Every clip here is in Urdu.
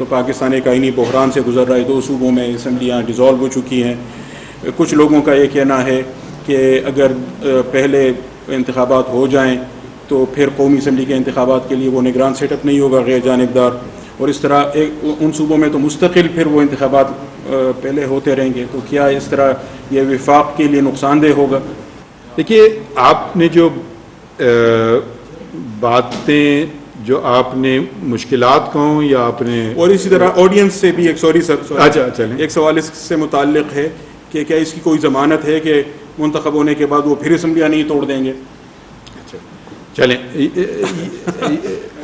تو پاکستان ایک آئینی بحران سے گزر رہا ہے. 2 صوبوں میں اسمبلیاں ڈیزالو ہو چکی ہیں. کچھ لوگوں کا یہ کہنا ہے کہ اگر پہلے انتخابات ہو جائیں تو پھر قومی اسمبلی کے انتخابات کے لیے وہ نگران سیٹ اپ نہیں ہوگا غیر جانبدار, اور اس طرح ان صوبوں میں تو مستقل پھر وہ انتخابات پہلے ہوتے رہیں گے. تو کیا اس طرح یہ وفاق کے لیے نقصان دہ ہوگا؟ دیکھیے, آپ نے جو باتیں جو آپ نے مشکلات کہوں یا آپ نے, اور اسی طرح آڈینس سے بھی ایک ایک سوال اس سے متعلق ہے کہ کیا اس کی کوئی ضمانت ہے کہ منتخب ہونے کے بعد وہ پھر اسمبلیاں نہیں توڑ دیں گے؟ چلیں,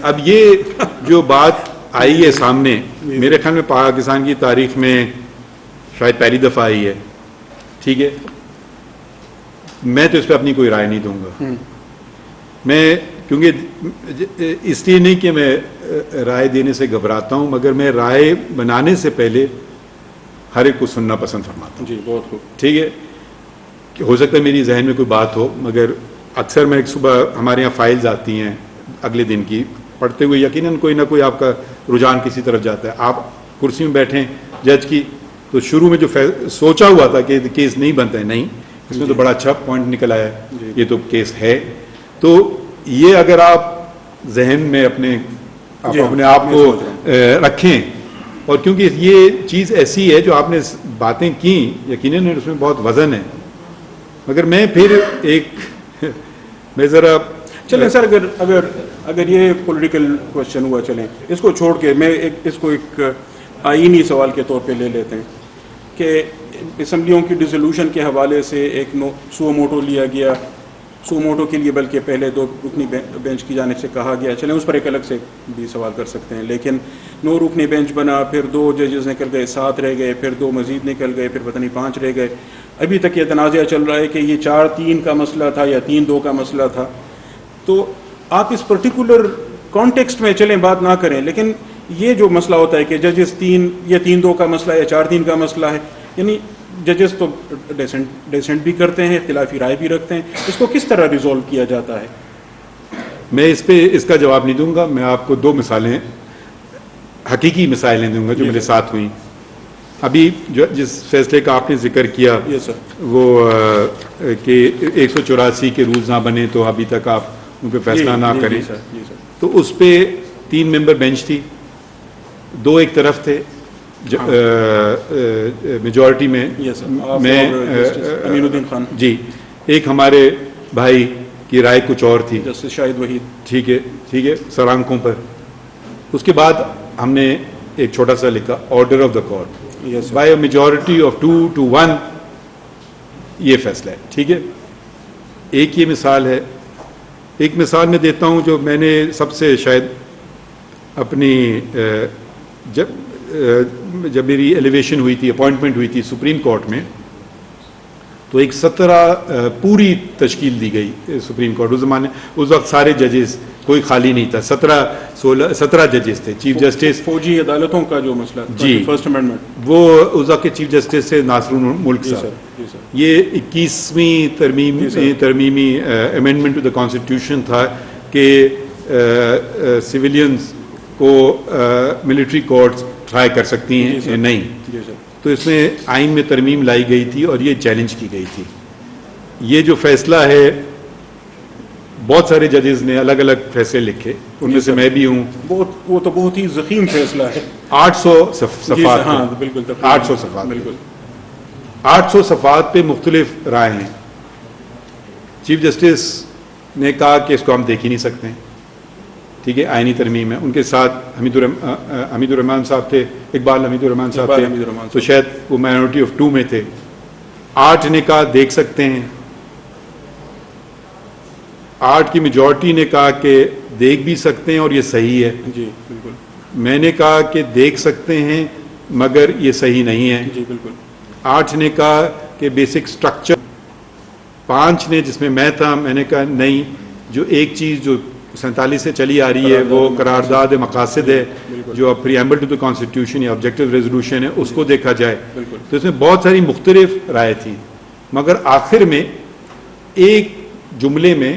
اب یہ جو بات آئی ہے سامنے, میرے خیال میں پاکستان کی تاریخ میں شاید پہلی دفعہ آئی ہے. ٹھیک ہے, میں تو اس پہ اپنی کوئی رائے نہیں دوں گا. میں کیونکہ اس لیے نہیں کہ میں رائے دینے سے گھبراتا ہوں, مگر میں رائے بنانے سے پہلے ہر ایک کو سننا پسند فرماتا ہوں. جی, بہت خوب. ٹھیک ہے, کہ ہو سکتا ہے میری ذہن میں کوئی بات ہو, مگر اکثر میں ایک صبح ہمارے یہاں فائلز آتی ہیں اگلے دن کی, پڑھتے ہوئے یقیناً کوئی نہ کوئی آپ کا رجحان کسی طرف جاتا ہے. آپ کرسی میں بیٹھیں جج کی, تو شروع میں جو سوچا ہوا تھا کہ کیس نہیں بنتا ہے, نہیں, اس میں تو بڑا اچھا پوائنٹ نکل آیا ہے, یہ تو کیس ہے. تو یہ اگر آپ ذہن میں اپنے آپ کو رکھیں, اور کیونکہ یہ چیز ایسی ہے جو آپ نے باتیں کی, یقیناً اس میں بہت وزن ہے. مگر میں پھر میں ذرا چلیں سر, اگر یہ پولیٹیکل کوشچن ہوا, چلیں اس کو چھوڑ کے میں اس کو ایک آئینی سوال کے طور پہ لے لیتے ہیں کہ اسمبلیوں کی ڈیزولوشن کے حوالے سے ایک سو موٹو لیا گیا. سو موٹو کے لیے بلکہ پہلے 2 رکنی بینچ کی جانب سے کہا گیا, چلیں اس پر ایک الگ سے بھی سوال کر سکتے ہیں, لیکن 9 رکنی بینچ بنا, پھر 2 ججز نکل گئے, 7 رہ گئے, پھر 2 مزید نکل گئے, پھر پتہ نہیں 5 رہ گئے. ابھی تک یہ تنازع چل رہا ہے کہ یہ 4-3 کا مسئلہ تھا یا 3-2 کا مسئلہ تھا. تو آپ اس پرٹیکولر کانٹیکسٹ میں چلیں بات نہ کریں, لیکن یہ جو مسئلہ ہوتا ہے کہ ججز 3-2 کا مسئلہ ہے یا 4-3 کا مسئلہ ہے, یعنی ججز تو ڈیسنٹ بھی کرتے ہیں, اختلافی رائے بھی رکھتے ہیں, اس کو کس طرح ریزولو کیا جاتا ہے؟ میں اس کا جواب نہیں دوں گا. میں آپ کو 2 مثالیں, حقیقی مثالیں دوں گا جو میرے ساتھ ہوئیں. ابھی جس فیصلے کا آپ نے ذکر کیا, وہ کہ 184 کے رولز نہ بنے تو ابھی تک آپ ان پہ فیصلہ نہ کریں, تو اس پہ 3 ممبر بینچ تھی, 2 ایک طرف تھے میجورٹی میں, میں امین الدین خان جی, ایک ہمارے بھائی کی رائے کچھ اور تھی, شاہد وحید. ٹھیک ہے, سرانکوں پر. اس کے بعد ہم نے ایک چھوٹا سا لکھا order of the court by a majority of 2-1 یہ فیصلہ ہے. ٹھیک ہے, ایک یہ مثال ہے. ایک مثال میں دیتا ہوں جو میں نے سب سے شاید اپنی جب میری ایلیویشن ہوئی تھی, اپوائنٹمنٹ ہوئی تھی سپریم کورٹ میں, تو ایک 17 پوری تشکیل دی گئی سپریم کورٹ. اس وقت سارے ججز, کوئی خالی نہیں تھا, 17 ججز تھے. چیف جسٹس فوجی عدالتوں کا جو مسئلہ جی, فرسٹ امینڈمنٹ, وہ اس وقت کے چیف جسٹس تھے ناصر الملک صاحب. یہ 21ویں ترمیمی امینڈمنٹ ٹو دا کانسٹیٹیوشن تھا کہ سویلینز کو ملٹری کورٹس ٹرائی کر سکتی ہیں نہیں. تو اس میں آئین میں ترمیم لائی گئی تھی اور یہ چیلنج کی گئی تھی. یہ جو فیصلہ ہے, بہت سارے ججز نے الگ الگ فیصلے لکھے, ان میں سے میں بھی ہوں. وہ تو بہت ہی ضخیم فیصلہ ہے. 800 صفحات. ہاں بالکل, 800 صفحات. بالکل 800 صفحات پہ مختلف رائے ہیں. چیف جسٹس نے کہا کہ اس کو ہم دیکھ ہی نہیں سکتے ہیں. ٹھیک ہے, آئینی ترمیم ہے. ان کے ساتھ حمید الرحمان صاحب تھے, اقبال حمید الرحمان صاحب تھے, تو شاید وہ مائنورٹی آف 2 میں تھے. 8 نے کہا دیکھ سکتے ہیں. 8 کی میجورٹی نے کہا کہ دیکھ بھی سکتے ہیں اور یہ صحیح ہے. جی بالکل. میں نے کہا کہ دیکھ سکتے ہیں مگر یہ صحیح نہیں ہے. جی بالکل. 8 نے کہا کہ بیسک سٹرکچر. 5 نے, جس میں میں تھا, میں نے کہا نہیں, جو ایک چیز جو 47 سے چلی آ رہی ہے وہ قرارداد مقاصد ہے, جو پریامبل ٹو دا کانسٹیٹیوشن یا آبجیکٹو ریزولوشن ہے, اس کو دیکھا جائے. تو اس میں بہت ساری مختلف رائے تھی, مگر آخر میں ایک جملے میں